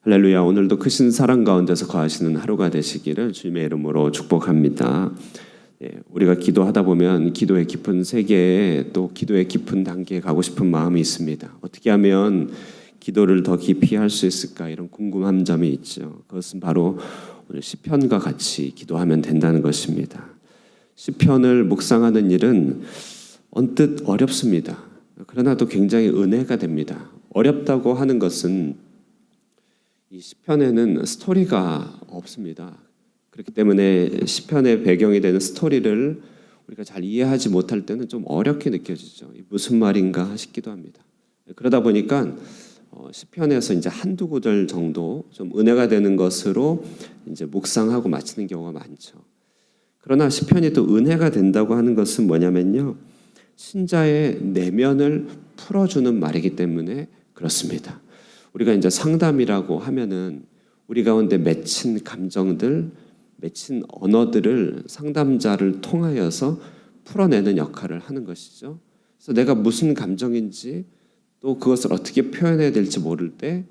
할렐루야. 오늘도 크신 사랑 가운데서 거하시는 하루가 되시기를 주님의 이름으로 축복합니다. 우리가 기도하다 보면 기도의 깊은 세계에 또 기도의 깊은 단계에 가고 싶은 마음이 있습니다. 어떻게 하면 기도를 더 깊이 할 수 있을까, 이런 궁금한 점이 있죠. 그것은 바로 오늘 시편과 같이 기도하면 된다는 것입니다. 시편을 묵상하는 일은 언뜻 어렵습니다. 그러나 또 굉장히 은혜가 됩니다. 어렵다고 하는 것은 이 시편에는 스토리가 없습니다. 그렇기 때문에 시편의 배경이 되는 스토리를 우리가 잘 이해하지 못할 때는 좀 어렵게 느껴지죠. 무슨 말인가 싶기도 합니다. 그러다 보니까 시편에서 이제 한두 구절 정도 좀 은혜가 되는 것으로 이제 묵상하고 마치는 경우가 많죠. 그러나 시편이 또 은혜가 된다고 하는 것은 뭐냐면요, 신자의 내면을 풀어주는 말이기 때문에 그렇습니다. 우리가 이제 상담이라고 하면은 우리 가운데 맺힌 감정들, 맺힌 언어들을 상담자를 통하여서 풀어내는 역할을 하는 것이죠. 그래서 내가 무슨 감정인지 또 그것을 어떻게 표현해야 될지 모를 때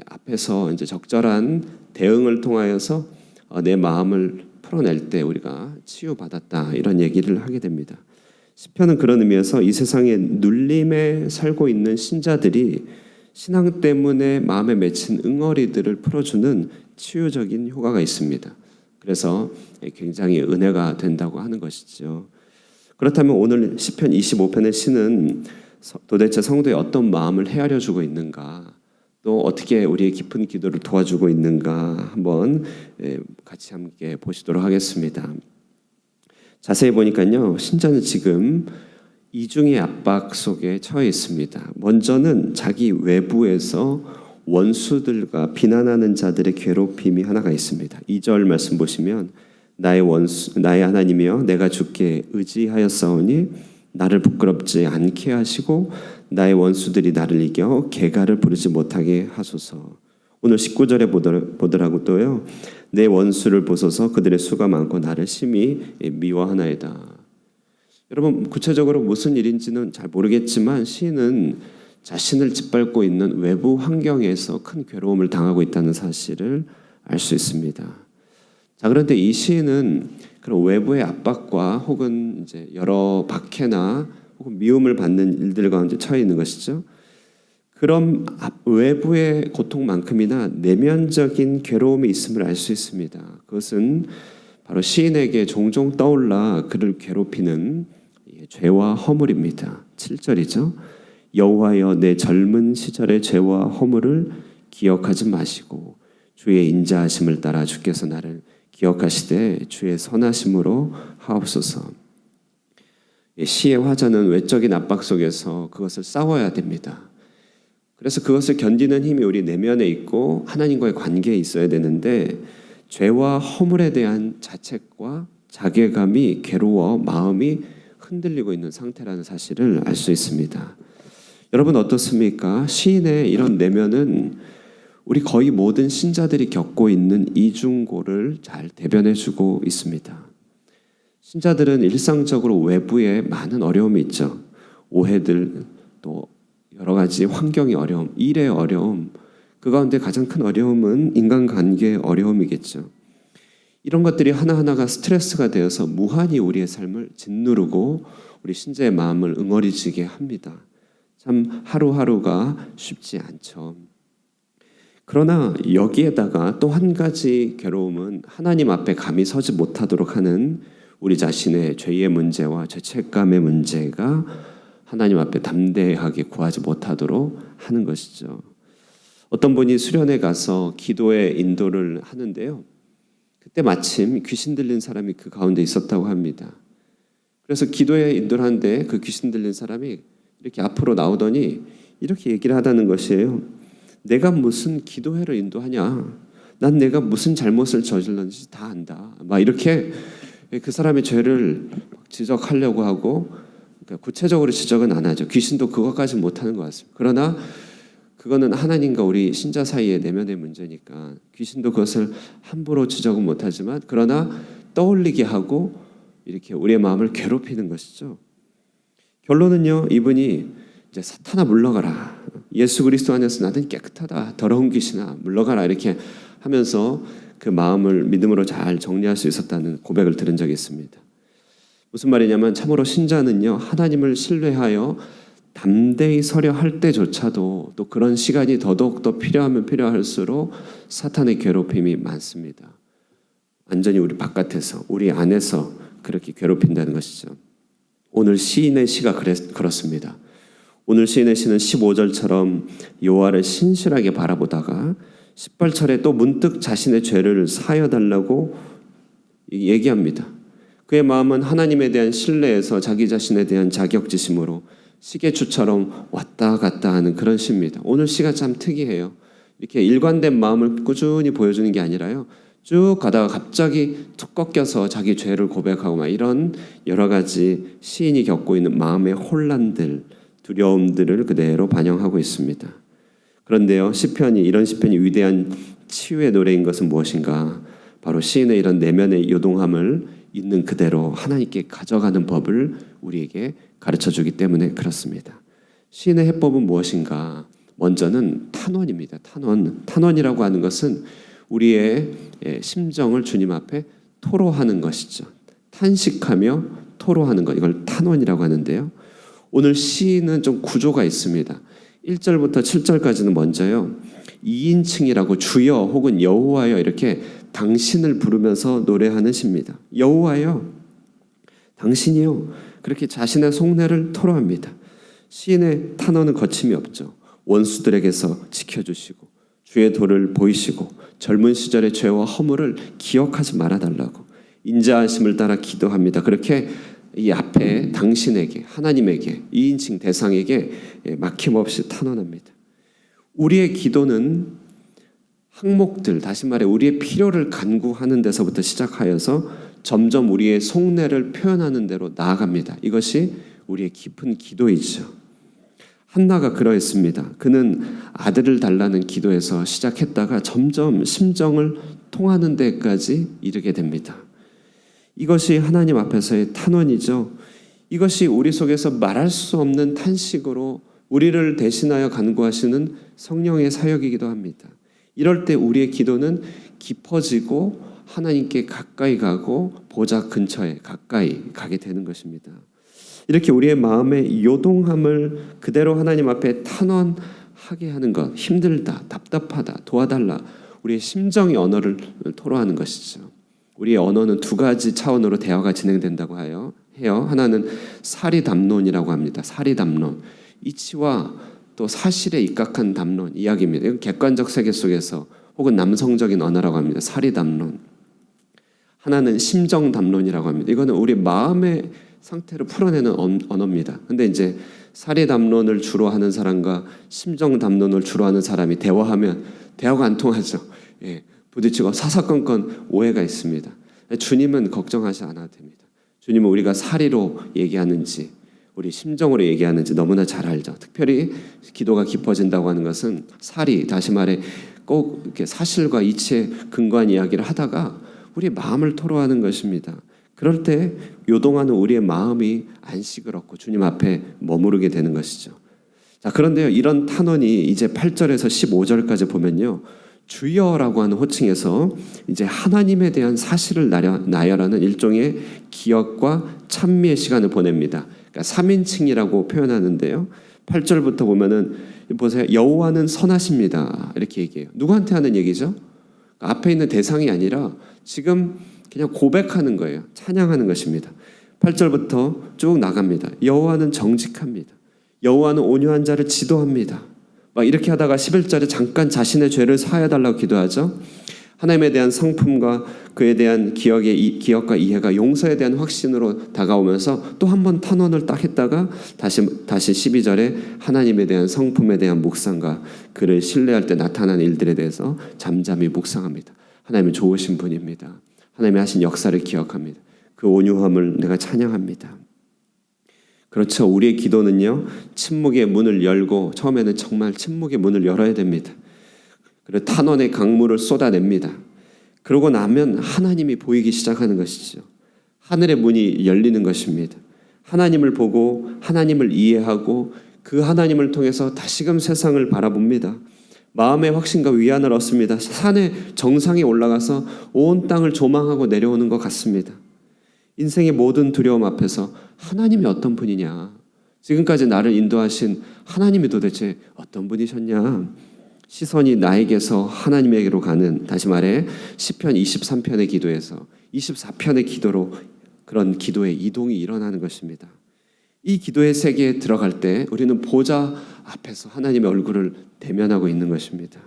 앞에서 이제 적절한 대응을 통하여서 내 마음을 풀어낼 때 우리가 치유받았다, 이런 얘기를 하게 됩니다. 시편은 그런 의미에서 이 세상에 눌림에 살고 있는 신자들이 신앙 때문에 마음에 맺힌 응어리들을 풀어주는 치유적인 효과가 있습니다. 그래서 굉장히 은혜가 된다고 하는 것이죠. 그렇다면 오늘 시편 25편의 시는 도대체 성도의 어떤 마음을 헤아려주고 있는가, 또 어떻게 우리의 깊은 기도를 도와주고 있는가 한번 같이 함께 보시도록 하겠습니다. 자세히 보니까요, 신자는 지금 이중의 압박 속에 처해 있습니다. 먼저는 자기 외부에서 원수들과 비난하는 자들의 괴롭힘이 하나가 있습니다. 2절 말씀 보시면 나의 하나님이여 내가 주께 의지하였사오니 나를 부끄럽지 않게 하시고 나의 원수들이 나를 이겨 개가를 부르지 못하게 하소서. 오늘 19절에 보더라고도요, 내 원수를 보소서 그들의 수가 많고 나를 심히 미워하나이다. 여러분, 구체적으로 무슨 일인지는 잘 모르겠지만 시인은 자신을 짓밟고 있는 외부 환경에서 큰 괴로움을 당하고 있다는 사실을 알 수 있습니다. 자, 그런데 이 시인은 그런 외부의 압박과 혹은 이제 여러 박해나 혹은 미움을 받는 일들 가운데 처해 있는 것이죠. 그런 외부의 고통만큼이나 내면적인 괴로움이 있음을 알 수 있습니다. 그것은 바로 시인에게 종종 떠올라 그를 괴롭히는 죄와 허물입니다. 7절이죠. 여호와여 내 젊은 시절의 죄와 허물을 기억하지 마시고 주의 인자하심을 따라 주께서 나를 기억하시되 주의 선하심으로 하옵소서. 시의 화자는 외적인 압박 속에서 그것을 싸워야 됩니다. 그래서 그것을 견디는 힘이 우리 내면에 있고 하나님과의 관계에 있어야 되는데, 죄와 허물에 대한 자책과 자괴감이 괴로워 마음이 흔들리고 있는 상태라는 사실을 알 수 있습니다. 여러분 어떻습니까? 시인의 이런 내면은 우리 거의 모든 신자들이 겪고 있는 이중고를 잘 대변해주고 있습니다. 신자들은 일상적으로 외부에 많은 어려움이 있죠. 오해들, 또 여러 가지 환경의 어려움, 일의 어려움, 그 가운데 가장 큰 어려움은 인간관계의 어려움이겠죠. 이런 것들이 하나하나가 스트레스가 되어서 무한히 우리의 삶을 짓누르고 우리 신자의 마음을 응어리지게 합니다. 참 하루하루가 쉽지 않죠. 그러나 여기에다가 또 한 가지 괴로움은 하나님 앞에 감히 서지 못하도록 하는 우리 자신의 죄의 문제와 죄책감의 문제가 하나님 앞에 담대하게 구하지 못하도록 하는 것이죠. 어떤 분이 수련회 가서 기도의 인도를 하는데요, 그때 마침 귀신 들린 사람이 그 가운데 있었다고 합니다. 그래서 기도에 인도를 하는데 그 귀신 들린 사람이 이렇게 앞으로 나오더니 이렇게 얘기를 하다는 것이에요. 내가 무슨 기도회를 인도하냐? 난 내가 무슨 잘못을 저질렀는지 다 안다. 막 이렇게 그 사람의 죄를 지적하려고 하고, 그러니까 구체적으로 지적은 안 하죠. 귀신도 그것까지 못하는 것 같습니다. 그러나 그거는 하나님과 우리 신자 사이의 내면의 문제니까 귀신도 그것을 함부로 지적은 못하지만, 그러나 떠올리게 하고 이렇게 우리의 마음을 괴롭히는 것이죠. 결론은요, 이분이 이제 사탄아 물러가라. 예수 그리스도 안에서 나는 깨끗하다. 더러운 귀신아 물러가라. 이렇게 하면서 그 마음을 믿음으로 잘 정리할 수 있었다는 고백을 들은 적이 있습니다. 무슨 말이냐면 참으로 신자는요, 하나님을 신뢰하여 담대히 서려 할 때조차도 또 그런 시간이 더더욱 필요하면 필요할수록 사탄의 괴롭힘이 많습니다. 완전히 우리 바깥에서, 우리 안에서 그렇게 괴롭힌다는 것이죠. 오늘 시인의 시가 그렇습니다. 오늘 시인의 시는 15절처럼 여호와를 신실하게 바라보다가 18절에 또 문득 자신의 죄를 사여달라고 얘기합니다. 그의 마음은 하나님에 대한 신뢰에서 자기 자신에 대한 자격지심으로 시계추처럼 왔다 갔다 하는 그런 시입니다. 오늘 시가 참 특이해요. 이렇게 일관된 마음을 꾸준히 보여주는 게 아니라요, 쭉 가다가 갑자기 툭 꺾여서 자기 죄를 고백하고 막 이런 여러 가지 시인이 겪고 있는 마음의 혼란들, 두려움들을 그대로 반영하고 있습니다. 그런데요, 이런 시편이 위대한 치유의 노래인 것은 무엇인가? 바로 시인의 이런 내면의 요동함을 있는 그대로 하나님께 가져가는 법을 우리에게 가르쳐주기 때문에 그렇습니다. 시인의 해법은 무엇인가? 먼저는 탄원입니다. 탄원이라고 하는 것은 우리의 심정을 주님 앞에 토로하는 것이죠. 탄식하며 토로하는 것, 이걸 탄원이라고 하는데요. 오늘 시는 좀 구조가 있습니다. 1절부터 7절까지는 먼저요, 2인칭이라고 주여 혹은 여호와여 이렇게 당신을 부르면서 노래하는 시입니다. 여호와여, 당신이요, 그렇게 자신의 속내를 토로합니다. 시인의 탄원은 거침이 없죠. 원수들에게서 지켜주시고 주의 도를 보이시고 젊은 시절의 죄와 허물을 기억하지 말아달라고 인자하심을 따라 기도합니다. 그렇게 이 앞에 당신에게, 하나님에게, 2인칭 대상에게 막힘없이 탄원합니다. 우리의 기도는 항목들, 다시 말해 우리의 필요를 간구하는 데서부터 시작하여서 점점 우리의 속내를 표현하는 대로 나아갑니다. 이것이 우리의 깊은 기도이죠. 한나가 그러했습니다. 그는 아들을 달라는 기도에서 시작했다가 점점 심정을 통하는 데까지 이르게 됩니다. 이것이 하나님 앞에서의 탄원이죠. 이것이 우리 속에서 말할 수 없는 탄식으로 우리를 대신하여 간구하시는 성령의 사역이기도 합니다. 이럴 때 우리의 기도는 깊어지고 하나님께 가까이 가고 보좌 근처에 가까이 가게 되는 것입니다. 이렇게 우리의 마음의 요동함을 그대로 하나님 앞에 탄원하게 하는 것, 힘들다, 답답하다, 도와달라, 우리의 심정의 언어를 토로하는 것이죠. 우리의 언어는 두 가지 차원으로 대화가 진행된다고 해요. 하나는 사리담론이라고 합니다. 사리담론, 이치와 또 사실에 입각한 담론, 이야기입니다. 이건 객관적 세계 속에서 혹은 남성적인 언어라고 합니다. 사리담론. 하나는 심정담론이라고 합니다. 이거는 우리 마음의 상태를 풀어내는 언어입니다. 근데 이제 사리담론을 주로 하는 사람과 심정담론을 주로 하는 사람이 대화하면 대화가 안 통하죠. 부딪히고 사사건건 오해가 있습니다. 주님은 걱정하지 않아도 됩니다. 주님은 우리가 사리로 얘기하는지 우리 심정으로 얘기하는지 너무나 잘 알죠. 특별히 기도가 깊어진다고 하는 것은 사리, 다시 말해 꼭 이렇게 사실과 이치에 근거한 이야기를 하다가 우리 마음을 토로하는 것입니다. 그럴 때 요동하는 우리의 마음이 안식을 얻고 주님 앞에 머무르게 되는 것이죠. 자, 그런데요, 이런 탄원이 이제 8절에서 15절까지 보면요, 주여라고 하는 호칭에서 이제 하나님에 대한 사실을 나열하는 일종의 기억과 찬미의 시간을 보냅니다. 그러니까 3인칭이라고 표현하는데요. 8절부터 보면은 보세요. 여호와는 선하십니다. 이렇게 얘기해요. 누구한테 하는 얘기죠? 앞에 있는 대상이 아니라 지금 그냥 고백하는 거예요. 찬양하는 것입니다. 8절부터 쭉 나갑니다. 여호와는 정직합니다. 여호와는 온유한 자를 지도합니다. 막 이렇게 하다가 11절에 잠깐 자신의 죄를 사하여달라고 기도하죠. 하나님에 대한 성품과 그에 대한 기억과 이해가 용서에 대한 확신으로 다가오면서 또 한 번 탄원을 딱 했다가 다시 12절에 하나님에 대한 성품에 대한 묵상과 그를 신뢰할 때 나타나는 일들에 대해서 잠잠히 묵상합니다. 하나님은 좋으신 분입니다. 하나님이 하신 역사를 기억합니다. 그 온유함을 내가 찬양합니다. 그렇죠. 우리의 기도는요, 침묵의 문을 열고, 처음에는 정말 침묵의 문을 열어야 됩니다. 그리고 탄원의 강물을 쏟아냅니다. 그러고 나면 하나님이 보이기 시작하는 것이죠. 하늘의 문이 열리는 것입니다. 하나님을 보고 하나님을 이해하고 그 하나님을 통해서 다시금 세상을 바라봅니다. 마음의 확신과 위안을 얻습니다. 산의 정상에 올라가서 온 땅을 조망하고 내려오는 것 같습니다. 인생의 모든 두려움 앞에서 하나님이 어떤 분이냐, 지금까지 나를 인도하신 하나님이 도대체 어떤 분이셨냐, 시선이 나에게서 하나님에게로 가는, 다시 말해 시편 23편의 기도에서 24편의 기도로 그런 기도의 이동이 일어나는 것입니다. 이 기도의 세계에 들어갈 때 우리는 보좌 앞에서 하나님의 얼굴을 대면하고 있는 것입니다.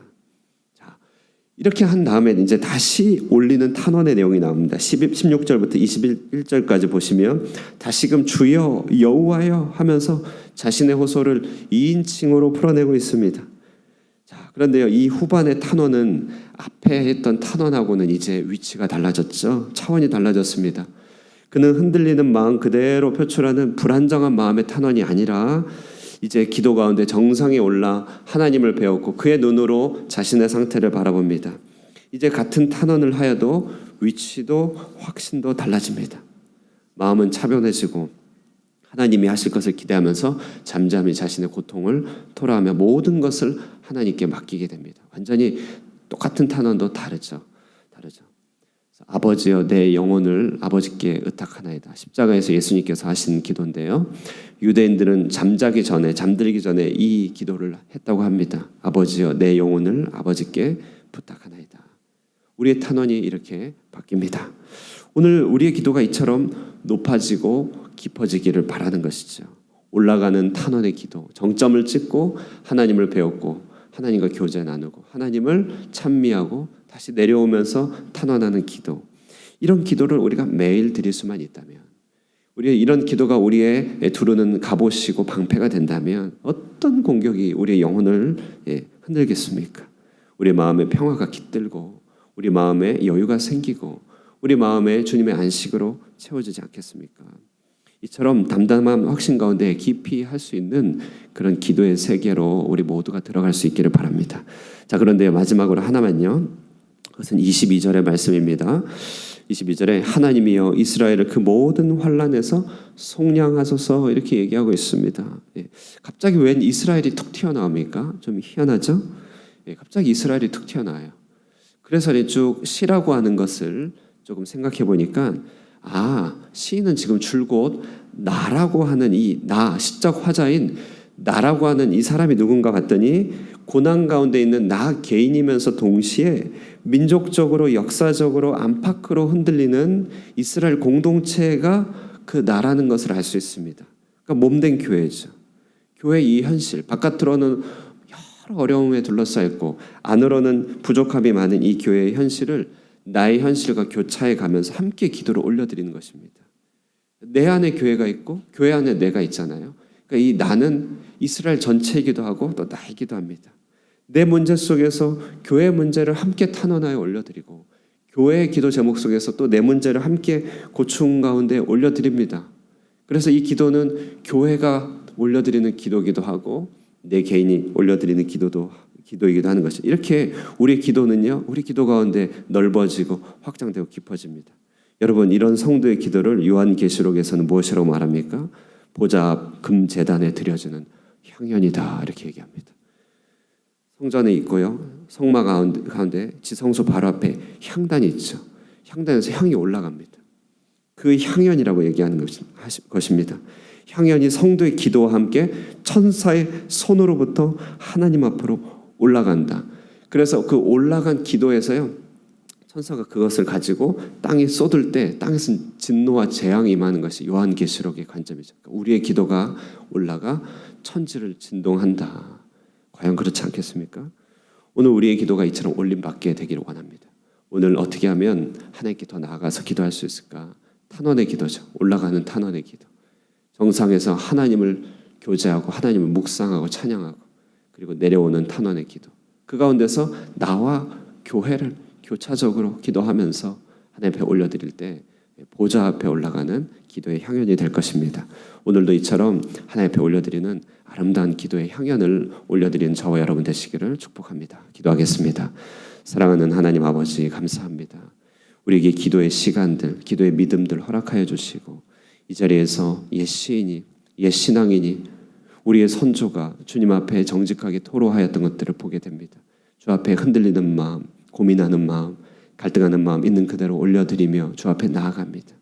자, 이렇게 한 다음에 이제 다시 올리는 탄원의 내용이 나옵니다. 16절부터 21절까지 보시면 다시금 주여 여호와여 하면서 자신의 호소를 2인칭으로 풀어내고 있습니다. 자, 그런데요, 이 후반의 탄원은 앞에 했던 탄원하고는 이제 위치가 달라졌죠. 차원이 달라졌습니다. 그는 흔들리는 마음 그대로 표출하는 불안정한 마음의 탄원이 아니라 이제 기도 가운데 정상에 올라 하나님을 배웠고 그의 눈으로 자신의 상태를 바라봅니다. 이제 같은 탄원을 하여도 위치도 확신도 달라집니다. 마음은 차분해지고 하나님이 하실 것을 기대하면서 잠잠히 자신의 고통을 토로하며 모든 것을 하나님께 맡기게 됩니다. 완전히 똑같은 탄원도 다르죠. 아버지여 내 영혼을 아버지께 의탁하나이다. 십자가에서 예수님께서 하신 기도인데요. 유대인들은 잠들기 전에 이 기도를 했다고 합니다. 아버지여 내 영혼을 아버지께 부탁하나이다. 우리의 탄원이 이렇게 바뀝니다. 오늘 우리의 기도가 이처럼 높아지고 깊어지기를 바라는 것이죠. 올라가는 탄원의 기도, 정점을 찍고 하나님을 배웠고 하나님과 교제 나누고 하나님을 찬미하고 다시 내려오면서 탄원하는 기도, 이런 기도를 우리가 매일 드릴 수만 있다면, 우리의 이런 기도가 우리의 두르는 갑옷이고 방패가 된다면 어떤 공격이 우리의 영혼을 흔들겠습니까? 우리 마음의 평화가 깃들고 우리 마음에 여유가 생기고 우리 마음에 주님의 안식으로 채워지지 않겠습니까? 이처럼 담담한 확신 가운데 깊이 할 수 있는 그런 기도의 세계로 우리 모두가 들어갈 수 있기를 바랍니다. 자, 그런데 마지막으로 하나만요. 그것은 22절의 말씀입니다. 22절에 하나님이여 이스라엘을 그 모든 환난에서 속량하소서 이렇게 얘기하고 있습니다. 갑자기 웬 이스라엘이 툭 튀어나옵니까? 좀 희한하죠? 갑자기 이스라엘이 툭 튀어나와요. 그래서 쭉 시라고 하는 것을 조금 생각해 보니까 시인은 지금 줄곧 나라고 하는 이 나, 시적 화자인 나라고 하는 이 사람이 누군가 봤더니 고난 가운데 있는 나 개인이면서 동시에 민족적으로 역사적으로 안팎으로 흔들리는 이스라엘 공동체가 그 나라는 것을 알 수 있습니다. 그러니까 몸된 교회죠. 교회의 이 현실, 바깥으로는 여러 어려움에 둘러싸여 있고 안으로는 부족함이 많은 이 교회의 현실을 나의 현실과 교차해 가면서 함께 기도를 올려드리는 것입니다. 내 안에 교회가 있고 교회 안에 내가 있잖아요. 그러니까 이 나는 이스라엘 전체이기도 하고 또 나이기도 합니다. 내 문제 속에서 교회 문제를 함께 탄원하여 올려드리고 교회의 기도 제목 속에서 또 내 문제를 함께 고충 가운데 올려드립니다. 그래서 이 기도는 교회가 올려드리는 기도이기도 하고 내 개인이 올려드리는 기도이기도 하는 것이죠. 이렇게 우리의 기도는요, 우리 기도 가운데 넓어지고 확장되고 깊어집니다. 여러분, 이런 성도의 기도를 요한계시록에서는 무엇이라고 말합니까? 보좌 앞 금제단에 드려지는 향연이다 이렇게 얘기합니다. 성전에 있고요, 성막 가운데 지성소 바로 앞에 향단이 있죠. 향단에서 향이 올라갑니다. 그 향연이라고 얘기하는 것입니다. 향연이 성도의 기도와 함께 천사의 손으로부터 하나님 앞으로 올라간다. 그래서 그 올라간 기도에서요, 천사가 그것을 가지고 땅에 쏟을 때 땅에서 진노와 재앙이 임하는 것이 요한계시록의 관점이죠. 우리의 기도가 올라가 천지를 진동한다. 과연 그렇지 않겠습니까? 오늘 우리의 기도가 이처럼 올림받게 되기를 원합니다. 오늘 어떻게 하면 하나님께 더 나아가서 기도할 수 있을까? 탄원의 기도죠. 올라가는 탄원의 기도. 정상에서 하나님을 교제하고 하나님을 묵상하고 찬양하고 그리고 내려오는 탄원의 기도. 그 가운데서 나와 교회를 교차적으로 기도하면서 하나님 앞에 올려드릴 때 보좌 앞에 올라가는 기도의 향연이 될 것입니다. 오늘도 이처럼 하나님 앞에 올려드리는 아름다운 기도의 향연을 올려드리는 저와 여러분 되시기를 축복합니다. 기도하겠습니다. 사랑하는 하나님 아버지 감사합니다. 우리에게 기도의 시간들, 기도의 믿음들 허락하여 주시고 이 자리에서 옛 시인이, 옛 신앙인이 우리의 선조가 주님 앞에 정직하게 토로하였던 것들을 보게 됩니다. 주 앞에 흔들리는 마음, 고민하는 마음, 갈등하는 마음 있는 그대로 올려드리며 주 앞에 나아갑니다.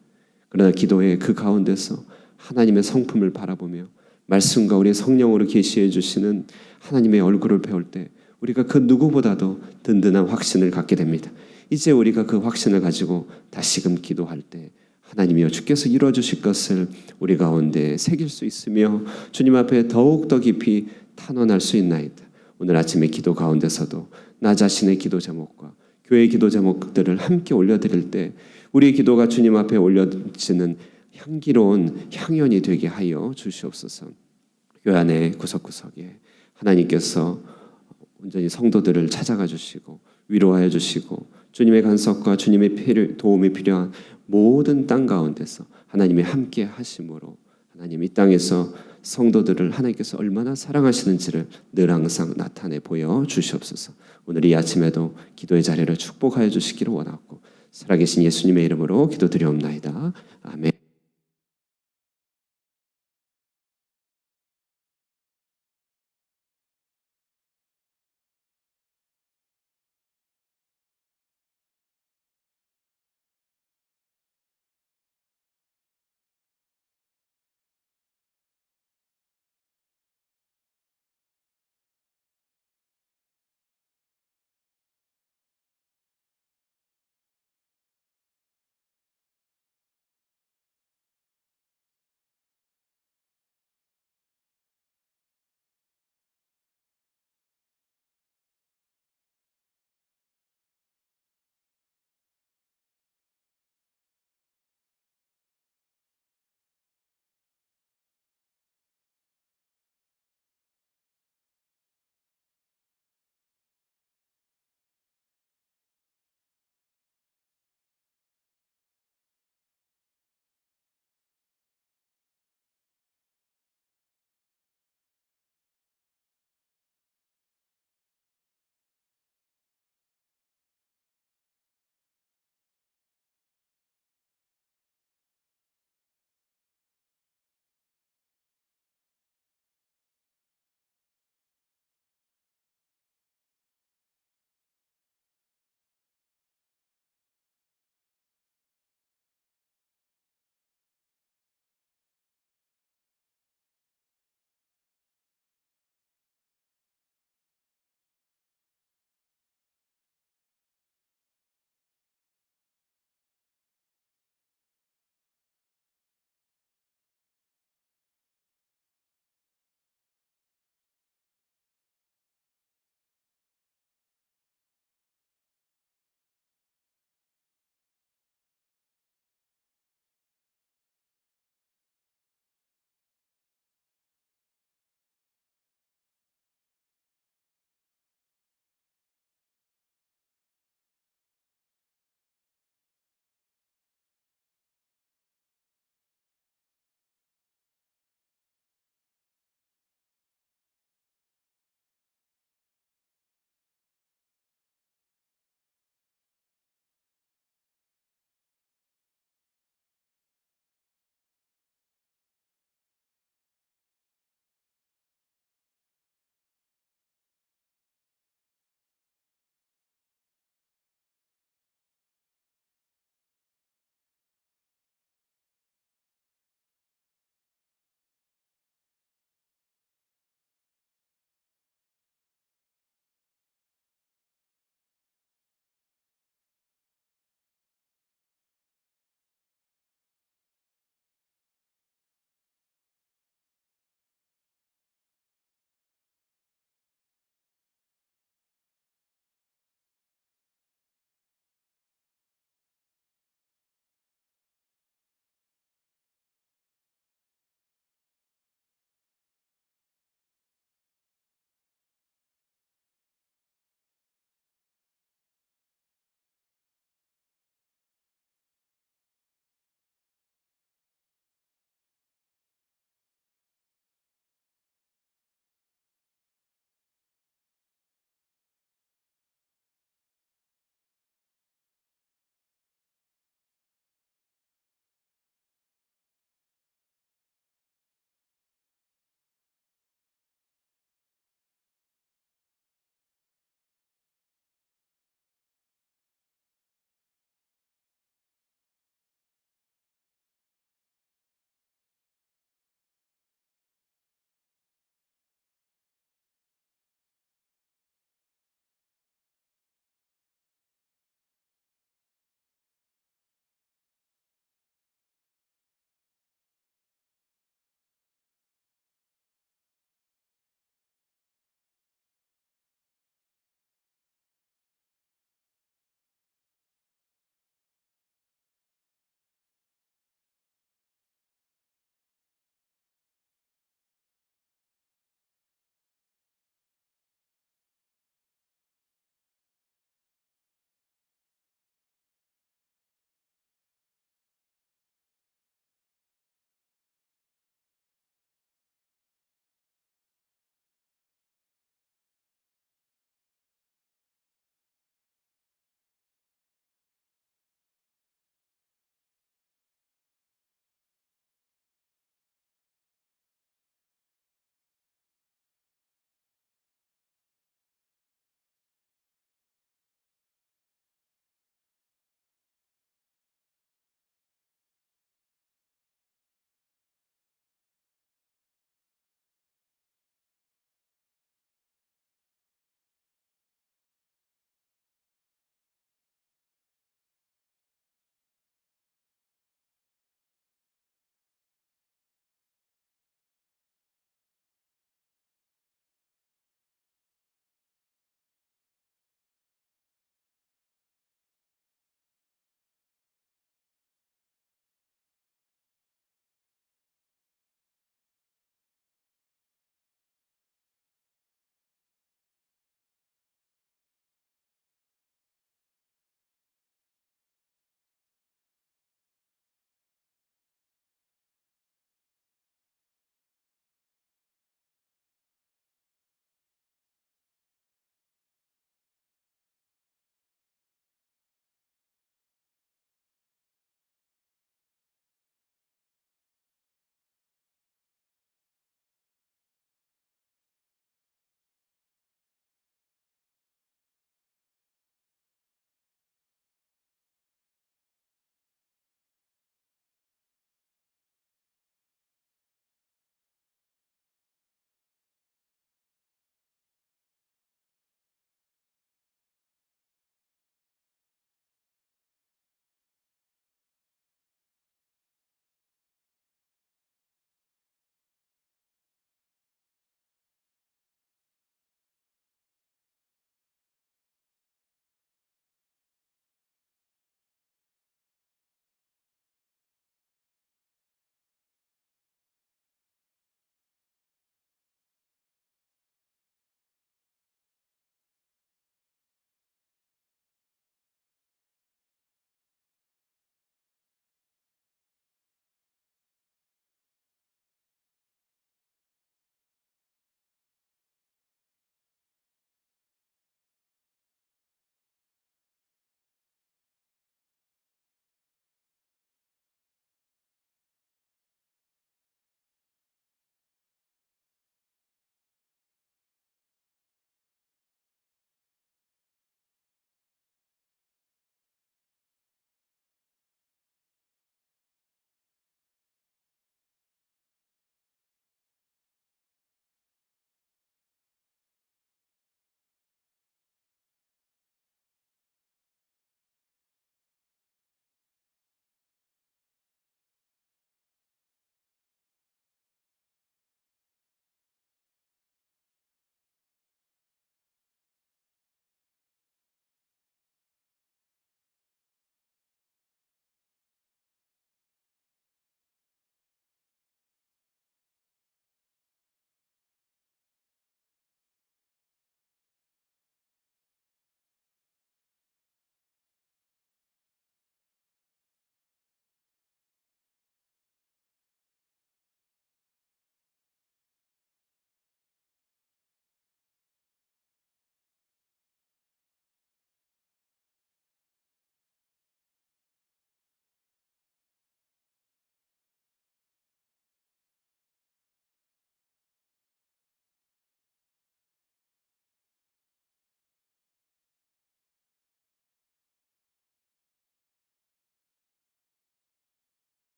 그러나 기도의 그 가운데서 하나님의 성품을 바라보며 말씀과 우리의 성령으로 계시해 주시는 하나님의 얼굴을 배울 때 우리가 그 누구보다도 든든한 확신을 갖게 됩니다. 이제 우리가 그 확신을 가지고 다시금 기도할 때 하나님이여 주께서 이루어 주실 것을 우리 가운데 새길 수 있으며 주님 앞에 더욱더 깊이 탄원할 수 있나이다. 오늘 아침에 기도 가운데서도 나 자신의 기도 제목과 교회의 기도 제목들을 함께 올려드릴 때 우리의 기도가 주님 앞에 올려지는 향기로운 향연이 되게 하여 주시옵소서. 교회 안에 구석구석에 하나님께서 온전히 성도들을 찾아가 주시고 위로하여 주시고 주님의 간섭과 주님의 도움이 필요한 모든 땅 가운데서 하나님이 함께 하심으로 하나님 이 땅에서 성도들을 하나님께서 얼마나 사랑하시는지를 늘 항상 나타내 보여 주시옵소서. 오늘 이 아침에도 기도의 자리를 축복하여 주시기를 원하고 살아계신 예수님의 이름으로 기도드리옵나이다. 아멘.